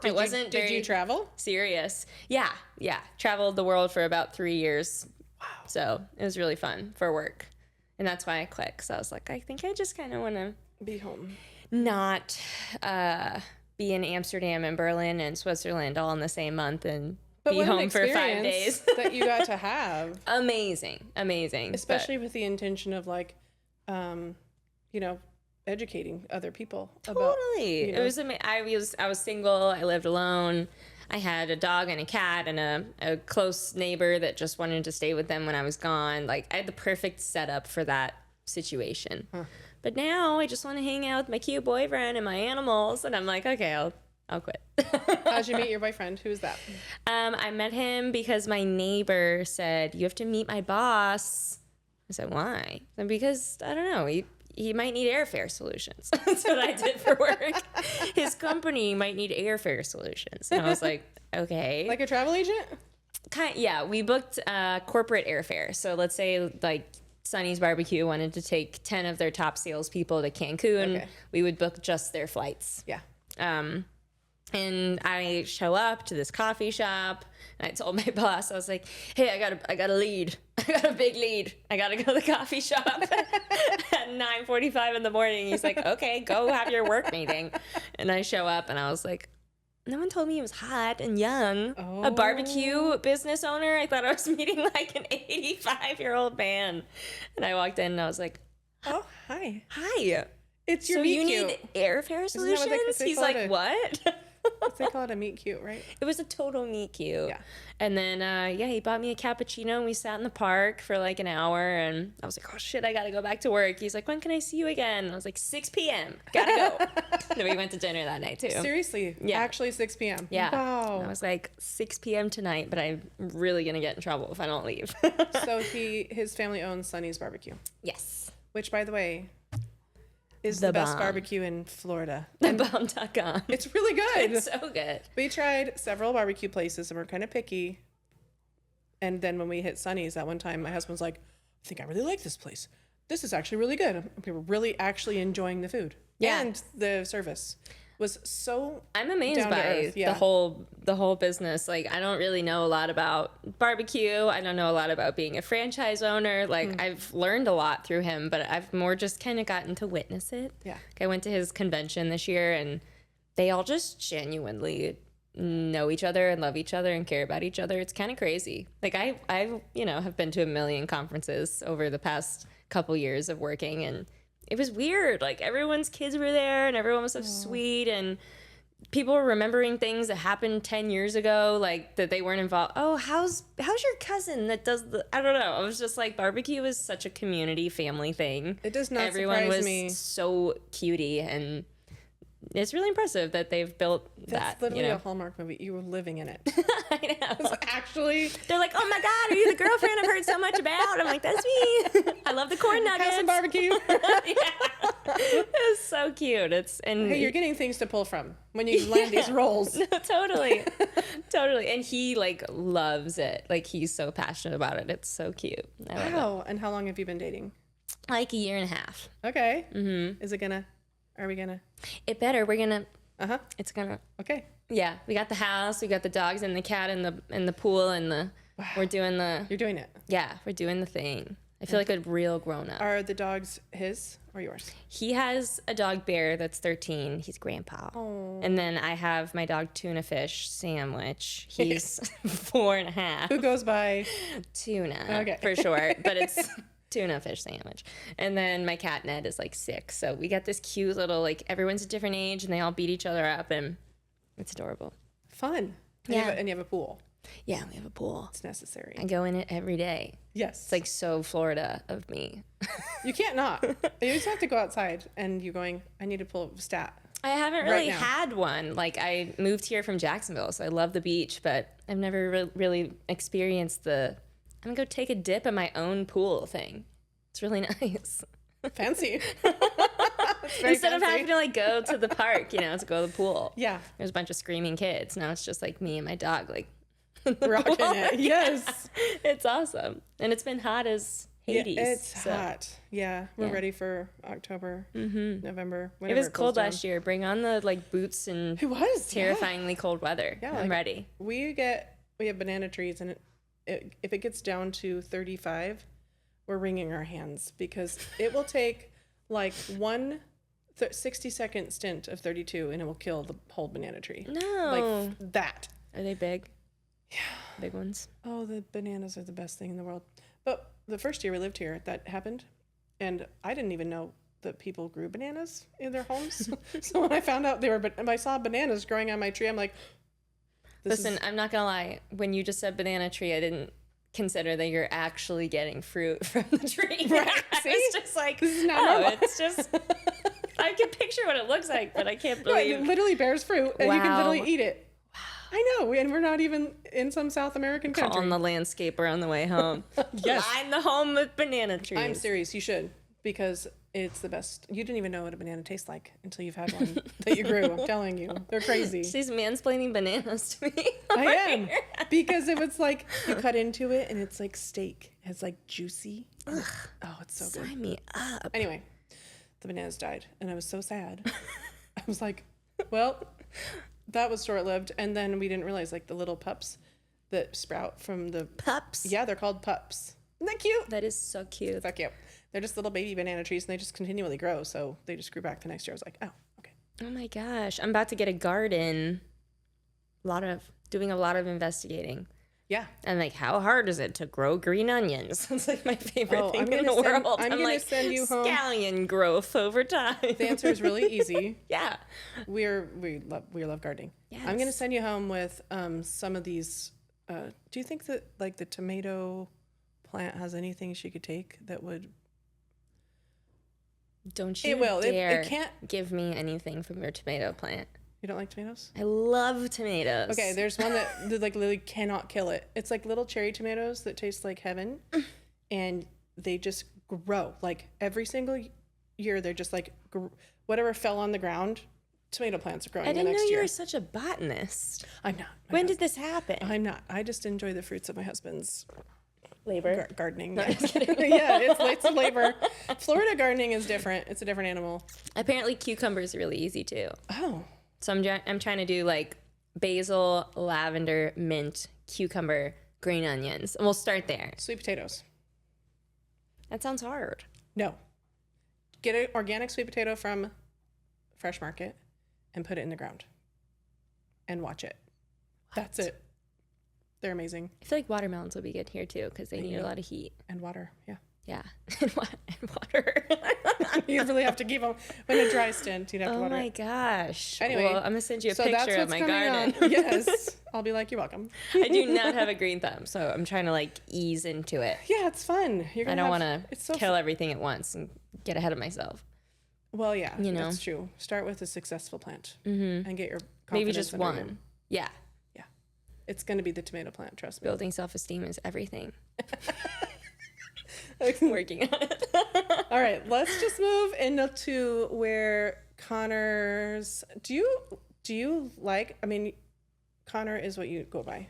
did you travel? Serious. Yeah. Traveled the world for about 3 years. Wow. So it was really fun for work. And that's why I quit. Because I was like, I think I just kind of want to be home. Not be in Amsterdam and Berlin and Switzerland all in the same month and be home for 5 days. That you got to have. Amazing. Especially with the intention of like, educating other people about. Totally. It was I was single. I lived alone. I had a dog and a cat and a close neighbor that just wanted to stay with them when I was gone. Like I had the perfect setup for that situation. Huh. But now I just want to hang out with my cute boyfriend and my animals, and I'm like, okay, I'll quit. How'd you meet your boyfriend? Who's that? I met him because my neighbor said, you have to meet my boss. I said, why? And because I don't know. He might need airfare solutions. That's what I did for work. His company might need airfare solutions. And I was like, okay. Like a travel agent? Yeah, we booked corporate airfare. So let's say like Sonny's Barbecue wanted to take 10 of their top salespeople to Cancun. Okay. We would book just their flights. Yeah. And I show up to this coffee shop, and I told my boss, I was like, hey, I got a lead. I got a big lead. I got to go to the coffee shop at 9:45 in the morning. He's like, okay, go have your work meeting. And I show up, and I was like, no one told me he was hot and young. A barbecue business owner. I thought I was meeting like an 85-year-old man. And I walked in, and I was like, Oh, hi. hi. It's your So meet you cute. need airfare Isn't that what solutions? they He's call like, it? what? They call it a meet cute, right? It was a total meet cute. Yeah. And then, he bought me a cappuccino and we sat in the park for like an hour and I was like, oh shit, I gotta go back to work. He's like, when can I see you again? And I was like, 6 p.m. Gotta go. And then we went to dinner that night too. Seriously? Yeah. Actually 6 p.m.? Yeah. Wow. I was like, 6 p.m. tonight, but I'm really gonna get in trouble if I don't leave. So his family owns Sonny's Barbecue, Yes. which, by the way, is The the best bomb. barbecue in Florida. Thebomb.com. It's really good. It's so good. We tried several barbecue places and we're kind of picky. And then when we hit Sonny's that one time, my husband's like, I think I really like this place. This is actually really good. We were really actually enjoying the food. Yeah. And the service was so I'm amazed down to by earth, yeah. the whole business. Like, I don't really know a lot about barbecue. I don't know a lot about being a franchise owner. Like, I've learned a lot through him, but I've more just kind of gotten to witness it. Yeah. Like, I went to his convention this year, and they all just genuinely know each other and love each other and care about each other. It's kind of crazy. Like, I have been to a million conferences over the past couple years of working, and it was weird. Like, everyone's kids were there and everyone was so sweet, and people were remembering things that happened 10 years ago, like that they weren't involved. Oh, how's your cousin that does the, I don't know. I was just like, barbecue is such a community family thing. It does not Everyone surprise was me. so cutie, and it's really impressive that they've built That's that. literally a Hallmark movie. You were living in it. I know. Actually, They're like, oh my God, are you the girlfriend I've heard so much about? I'm like, that's me. I love the corn nuggets. have some barbecue. It's so cute. Hey, you're getting things to pull from when you land these roles. No, totally. Totally. And he like loves it. Like, he's so passionate about it. It's so cute. I love it. Wow. And how long have you been dating? Like a year and a half. Okay. Mm-hmm. Are we gonna? It better. We're gonna. Uh-huh. It's gonna. Okay. Yeah, we got the house, we got the dogs and the cat and the pool and the. Wow. We're doing the. You're doing it. Yeah, we're doing the thing. I feel like a real grown up. Are the dogs his or yours? He has a dog Bear that's 13. He's grandpa. Oh. And then I have my dog Tuna Fish Sandwich. He's 4.5. Who goes by? Tuna. Okay. For short, but it's Tuna Fish Sandwich. And then my cat Ned is like 6. So we got this cute little, like, everyone's a different age and they all beat each other up and it's adorable. Fun. Yeah. And you have a pool. Yeah, we have a pool. It's necessary. I go in it every day. Yes. It's like so Florida of me. You can't not. You just have to go outside and you're going, I need to pull a stat. I haven't Right really now. had one. Like, I moved here from Jacksonville, so I love the beach, but I've never really experienced the I'm gonna go take a dip in my own pool thing. It's really nice. Fancy. It's very Instead of fancy. having to like go to the park, to go to the pool. Yeah. There's a bunch of screaming kids. Now it's just like me and my dog, like Rocking it. Yes. It's awesome. And it's been hot as Hades. Yeah, it's so. hot. Yeah. We're Yeah. ready for October, November. It whenever was cools cold down. last year. Bring on the like boots and It was terrifyingly cold weather. Yeah, I'm like- ready. We have banana trees, and if it gets down to 35, we're wringing our hands because it will take like 60-second stint of 32, and it will kill the whole banana tree. No. Like that. Are they big? Yeah. Big ones. Oh, the bananas are the best thing in the world. But the first year we lived here, that happened, and I didn't even know that people grew bananas in their homes. So when I found out I saw bananas growing on my tree, I'm like, Listen, I'm not gonna lie. When you just said banana tree, I didn't consider that you're actually getting fruit from the tree. Right, I see? was just like, This is not normal. it's just. I can picture what it looks like, but I can't right, believe. it literally bears fruit, and you can Wow. literally eat it. I know, and we're not even in some South American country. On the landscaper on the way home. Yes. Line the home with banana trees. I'm serious, you should, because it's the best. You didn't even know what a banana tastes like until you've had one that you grew. I'm telling you, they're crazy. She's mansplaining bananas to me. I am, because it was like you cut into it and it's like steak. It's like juicy. Oh, it's so good. Sign me up. Anyway, the bananas died, and I was so sad. I was like, well, that was short-lived. And then we didn't realize, like, the little pups that sprout from the... Pups. Yeah, they're called pups. Isn't that cute? That is so cute. So cute. They're just little baby banana trees, and they just continually grow. So they just grew back the next year. I was like, oh, okay. Oh my gosh. I'm about to get a garden. Doing a lot of investigating. Yeah. And like, how hard is it to grow green onions? It's like my favorite thing in the world. I'm going to send you home. Scallion growth over time. The answer is really easy. Yeah. We love gardening. Yes. I'm going to send you home with some of these. Do you think that like the tomato plant has anything she could take that would? Don't you It will. dare It can't. give me anything from your tomato plant. You don't like tomatoes? I love tomatoes. Okay, there's one that like literally cannot kill it. It's like little cherry tomatoes that taste like heaven, and they just grow like every single year. They're just like whatever fell on the ground. Tomato plants are growing. I didn't the next know you year. were such a botanist. I'm not. When did this happen? I'm not. I just enjoy the fruits of my husband's Labor. gardening. No, Yeah, just kidding. yeah, it's labor. Florida gardening is different. It's a different animal. Apparently, cucumbers are really easy too. Oh, So I'm trying to do like basil, lavender, mint, cucumber, green onions, and we'll start there. sweet potatoes. That sounds hard. No. Get an organic sweet potato from Fresh Market and put it in the ground and watch it. That's it. They're amazing. I feel like watermelons would be good here too because they need a lot of heat. And water, yeah. Yeah, and water. You really have to keep them in a dry stint. You'd have to Oh water my it. gosh. Anyway, well, I'm gonna send you a So that's picture of what's my coming garden. on. Yes. I'll be like, you're welcome. I do not have a green thumb, so I'm trying to like ease into it. Yeah, it's fun. You're I gonna don't want it's to so kill everything at once and get ahead of myself. Well, yeah, You know. that's true. Start with a successful plant and get your confidence Maybe just under one. you. Yeah. Yeah, it's going to be the tomato plant. Trust me. Building self-esteem is everything. Working on it. All right, let's just move into where Connor's. Do you like? I mean, Connor is what you go by,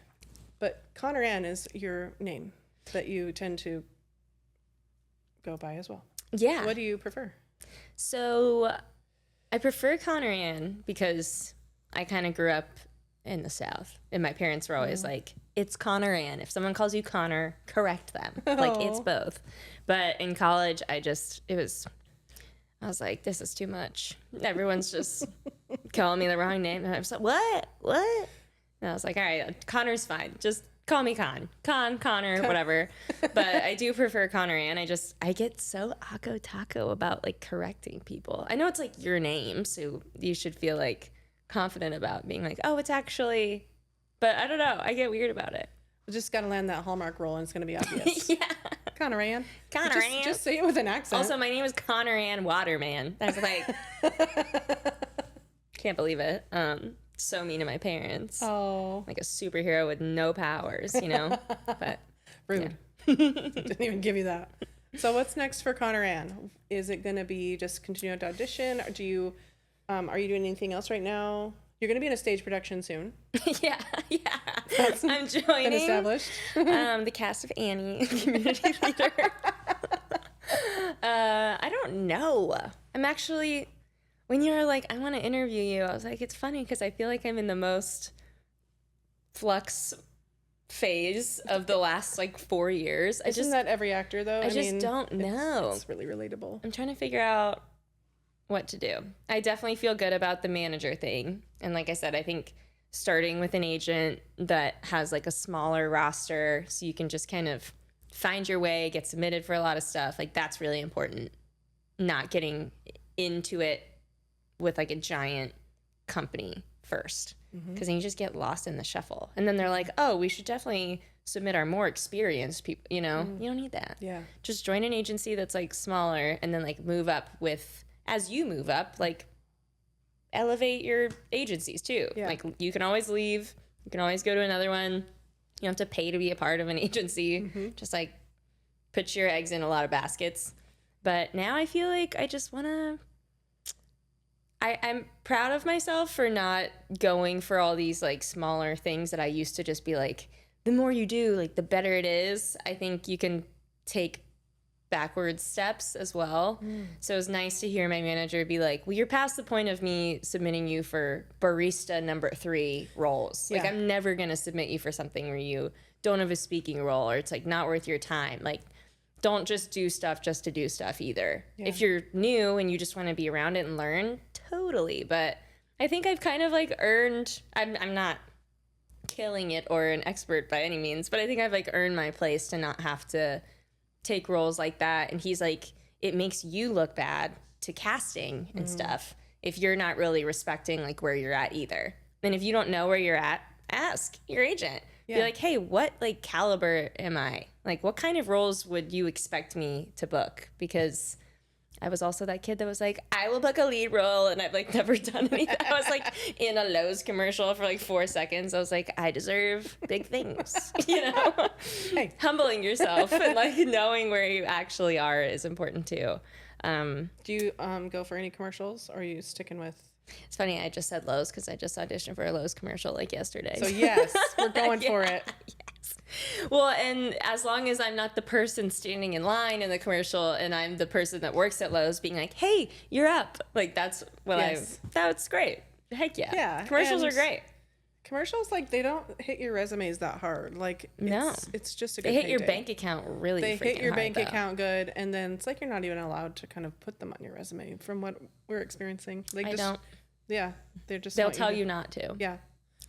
but Conner Ann is your name that you tend to go by as well. Yeah. What do you prefer? So I prefer Conner Ann because I kind of grew up in the South, and my parents were always like, it's Conner Ann. If someone calls you Connor, correct them. Like, it's both. But in college, I was like, this is too much. Everyone's just calling me the wrong name. And I was like, what? And I was like, all right, Connor's fine. Just call me Connor, whatever. But I do prefer Conner Ann. I get so ako taco about like correcting people. I know it's like your name, so you should feel like confident about being like, oh, it's actually, but I don't know. I get weird about it. We just got to land that Hallmark roll, and it's going to be obvious. Yeah. Conner Ann. Conner Ann. Just say it with an accent. Also, my name is Conner Ann Waterman. That's like, can't believe it. So mean to my parents. Oh, Like a superhero with no powers, you know? But rude. Didn't even give you that. So what's next for Conner Ann? Is it going to be just continue to audition? Or do you, are you doing anything else right now? You're going to be in a stage production soon. yeah. That's I'm been joining established. the cast of Annie, community leader. I don't know. I'm actually, when you were like, I want to interview you, I was like, it's funny because I feel like I'm in the most flux phase of the last like 4 years. Isn't that every actor though? I just don't know. It's really relatable. I'm trying to figure out what to do. I definitely feel good about the manager thing. And like I said, I think starting with an agent that has like a smaller roster so you can just kind of find your way, get submitted for a lot of stuff, like that's really important. Not getting into it with like a giant company first, because then you just get lost in the shuffle. And then they're like, oh, we should definitely submit our more experienced people, you know? You don't need that. Yeah. Just join an agency that's like smaller and then like move up with, as you move up, like elevate your agencies too. Yeah. Like you can always leave, you can always go to another one. You don't have to pay to be a part of an agency. Just like put your eggs in a lot of baskets. But now I feel like I just want to, I'm proud of myself for not going for all these like smaller things that I used to just be like, the more you do, like the better it is. I think you can take backwards steps as well. So it was nice to hear my manager be like, well, you're past the point of me submitting you for barista number 3 roles. Like, Yeah. I'm never going to submit you for something where you don't have a speaking role or it's like not worth your time. Like, don't just do stuff just to do stuff either. Yeah. If you're new and you just want to be around it and learn, totally. But I think I've kind of like earned, I'm not killing it or an expert by any means, but I think I've like earned my place to not have to take roles like that. And he's like, it makes you look bad to casting and stuff if you're not really respecting like where you're at either. And if you don't know where you're at, ask your agent. Yeah. Be like, hey, what like caliber am I? Like, what kind of roles would you expect me to book? Because I was also that kid that was like, I will book a lead role, and I've like never done anything. I was like in a Lowe's commercial for like 4 seconds. I was like, I deserve big things, you know? Hey. Humbling yourself and like knowing where you actually are is important too. Do you go for any commercials, or are you sticking with? It's funny, I just said Lowe's because I just auditioned for a Lowe's commercial like yesterday. So yes, we're going for it. Yes. Well, and as long as I'm not the person standing in line in the commercial and I'm the person that works at Lowe's being like, hey, you're up. Like, that's what Yes. that's great. Heck yeah. Yeah, Commercials and are great. Commercials, like, they don't hit your resumes that hard. Like, No. it's just a good They hit your payday. bank account really They hit freaking your hard, bank though. account good, and then it's like you're not even allowed to kind of put them on your resume from what we're experiencing. Like, I just, don't. yeah, they're just They'll want tell to- you not to. Yeah,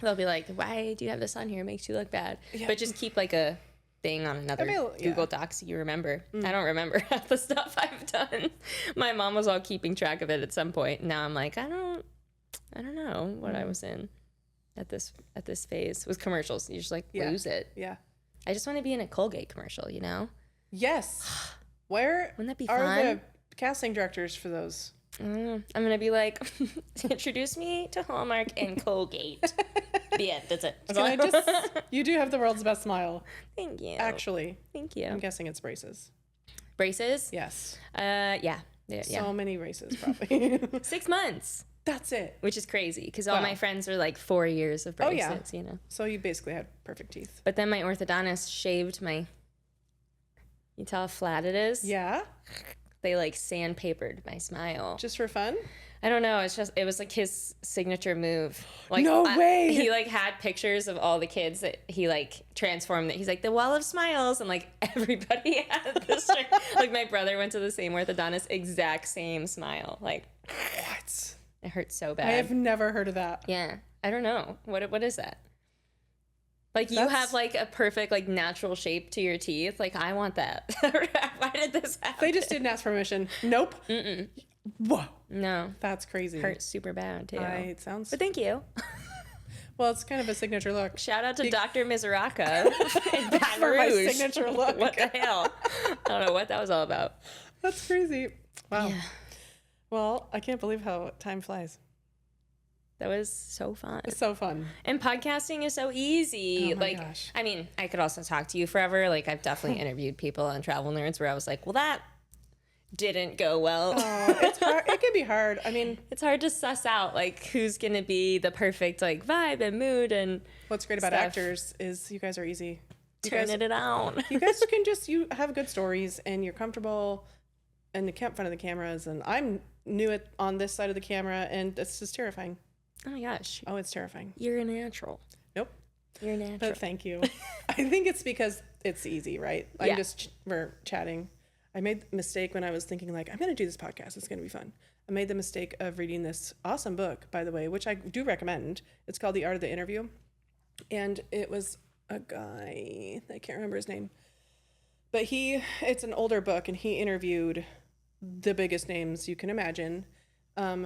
They'll be like, why do you have this on here? It makes you look bad. Yeah. But just keep like a thing on another yeah. Google Docs you remember. I don't remember half the stuff I've done. My mom was all keeping track of it at some point. Now I'm like, I don't know what I was in at this phase with commercials. You just like Yeah. lose it. yeah, I just want to be in a Colgate commercial, you know? yes. Where Wouldn't that be are fun? the casting directors for those? I'm gonna be like, introduce me to Hallmark and Colgate. The end. That's it. Can I just? You do have the world's best smile. Thank you. Actually, Thank I'm you. guessing it's braces. Braces? Yes. Yeah. So many races, probably. 6 months, That's it. which is crazy because all Wow. my friends are like 4 years of Oh, yeah. braces, you know. So you basically had perfect teeth. But then my orthodontist shaved my. You tell how flat it is? Yeah. They like sandpapered my smile. Just for fun. I don't know. It was like his signature move. Like, No way! He like had pictures of all the kids that he like transformed. That he's like the wall of smiles, and like everybody had this. Like my brother went to the same orthodontist, exact same smile. Like What? it hurts so I bad. have never heard of that. Yeah, I don't know. What is that? Like you That's- have like a perfect like natural shape to your teeth. Like I want that. Why did this happen? They just didn't ask permission. Nope. Mm-mm. Whoa. No, That's crazy. hurts super bad too. It sounds. But thank you. Well, it's kind of a signature look. Shout out to Dr. Mizuraka in Baton For my Rouge. signature look. What the hell? I don't know what that was all about. That's crazy. Wow. Yeah, Well, I can't believe how time flies. that was so fun. It's so fun. And podcasting is so easy. Oh my like, gosh. I mean, I could also talk to you forever. Like, I've definitely interviewed people on Travel Nerds where I was like, well, that didn't go well. It's hard. It can be hard. I mean, It's hard to suss out like who's gonna be the perfect like vibe and mood and what's great about Stuff. actors is you guys are easy. You turning guys, it on. you guys can just you have good stories and you're comfortable and you can't front of the cameras. And I'm new on this side of the camera, and it's just terrifying. Oh my gosh, Oh, it's terrifying. you're a natural. Nope. You're a natural. But thank you. I think it's because it's easy, right? Yeah. We're chatting. I made the mistake when I was thinking like, I'm going to do this podcast. It's going to be fun. I made the mistake of reading this awesome book, by the way, which I do recommend. It's called The Art of the Interview. And it was a guy, I can't remember his name, but it's an older book, and he interviewed the biggest names you can imagine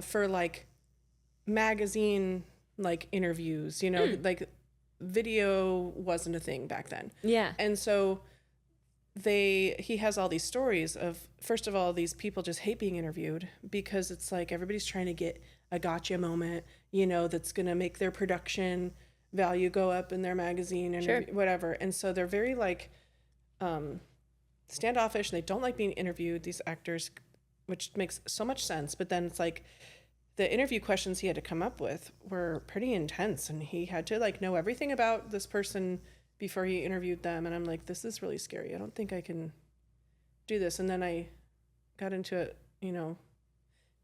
for like magazine like interviews, you know, like video wasn't a thing back then. Yeah. And so he has all these stories of, first of all, these people just hate being interviewed because it's like everybody's trying to get a gotcha moment, you know, that's going to make their production value go up in their magazine and Sure. whatever. And so they're very like standoffish, and they don't like being interviewed, these actors, which makes so much sense. But then it's like the interview questions he had to come up with were pretty intense, and he had to like know everything about this person before he interviewed them. And I'm like, this is really scary. I don't think I can do this. And then I got into it,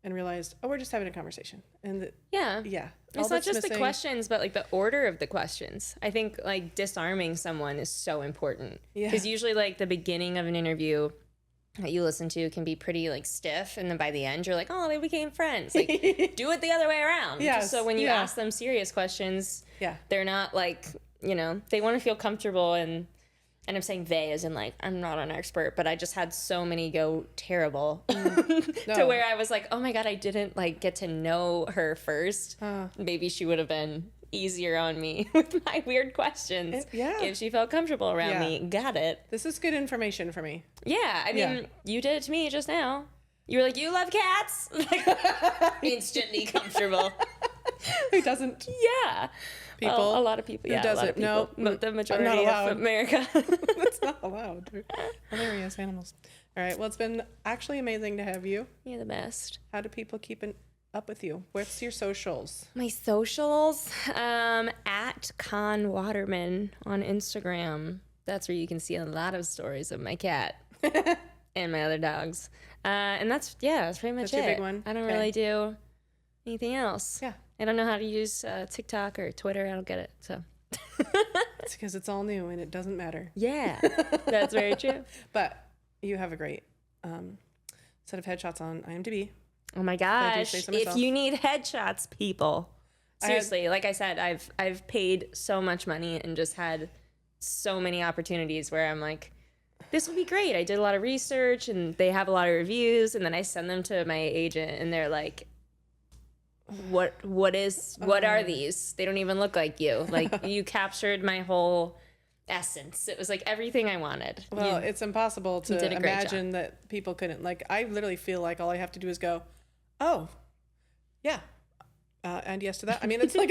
and realized, oh, we're just having a conversation. And Yeah. yeah. It's not just the questions, but like the order of the questions. I think like disarming someone is so important. Yeah. Because usually like the beginning of an interview that you listen to can be pretty like stiff. And then by the end, you're like, oh, we became friends. Like do it the other way around. Yes. Just so when you ask them serious questions, they're not like, they want to feel comfortable. And I'm saying they as in like, I'm not an expert, but I just had so many go terrible to where I was like, oh my God, I didn't like get to know her first. Maybe she would have been easier on me with my weird questions if she felt comfortable around me. Got it. This is good information for me. Yeah. I mean, you did it to me just now. You were like, you love cats? Like, instantly commerciable. Who doesn't? Yeah. People. A lot of people. Yeah, Who doesn't? a lot of people. No, The majority of America. That's not allowed. Hilarious animals. All right. Well, it's been actually amazing to have you. You're the best. How do people keep up with you? What's your socials? My socials, at Conner Waterman on Instagram. That's where you can see a lot of stories of my cat and my other dogs. And that's pretty much That's your it. big one? I don't really do anything else. Yeah. I don't know how to use TikTok or Twitter. I don't get it. So It's because it's all new and it doesn't matter. yeah, that's very true. But you have a great set of headshots on IMDb. Oh my I do gosh! say so If myself. you need headshots, people, seriously, like I said, I've paid so much money and just had so many opportunities where I'm like, this would be great. I did a lot of research and they have a lot of reviews, and then I send them to my agent and they're like, what are these? They don't even look like you. Like you captured my whole essence. It was like everything I wanted. Well, it's impossible did to a great imagine that people couldn't. Like, I literally feel like all I have to do is go, oh, yeah, and yes to that. I mean, it's like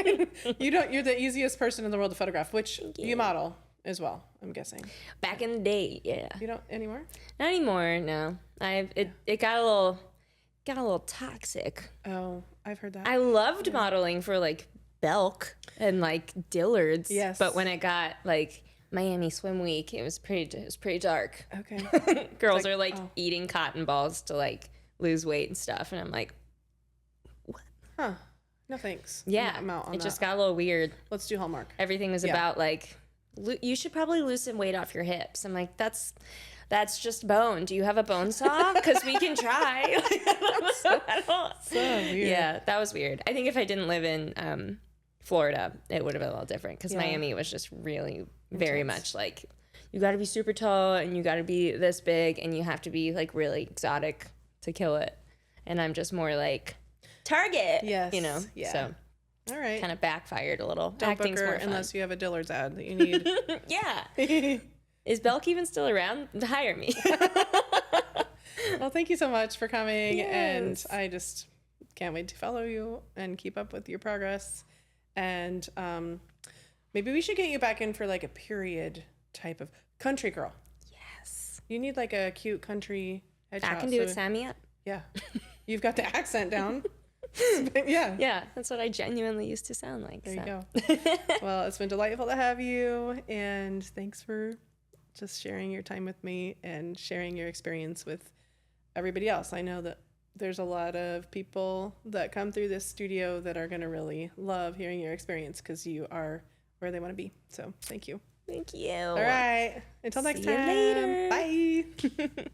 you're the easiest person in the world to photograph, which you model as well, I'm guessing. Back in the day, yeah. You don't anymore? Not anymore, no. It got a little toxic. Oh, I've heard that. I loved modeling for like Belk and like Dillard's. Yes. But when it got like Miami Swim Week, it was pretty dark. Okay. Girls are like eating cotton balls to like lose weight and stuff, and I'm like, Huh. No thanks. yeah. I'm out on it that. just got a little weird. Let's do Hallmark. Everything was about like, you should probably lose some weight off your hips. I'm like, that's just bone. Do you have a bone saw? Because we can try. So weird. Yeah, that was weird. I think if I didn't live in Florida, it would have been a little different, because Miami was just really very much like, you got to be super tall and you got to be this big and you have to be like really exotic to kill it. And I'm just more like Target, Yes. Yeah. So All right. kind of backfired a little. Don't book Acting's her more fun. unless you have a Dillard's ad that you need. Yeah. Is Belk even still around? Hire me. Well, thank you so much for coming. Yes. And I just can't wait to follow you and keep up with your progress. And maybe we should get you back in for like a period type of country girl. Yes. You need like a cute country headshot. I can do it, sign me up. Yeah. You've got the accent down. Yeah. Yeah, that's what I genuinely used to sound like. There you go. Well, it's been delightful to have you. And thanks for just sharing your time with me and sharing your experience with everybody else. I know that there's a lot of people that come through this studio that are going to really love hearing your experience, because you are where they want to be. So thank you. Thank you. All right. Until next See you time. later. Bye.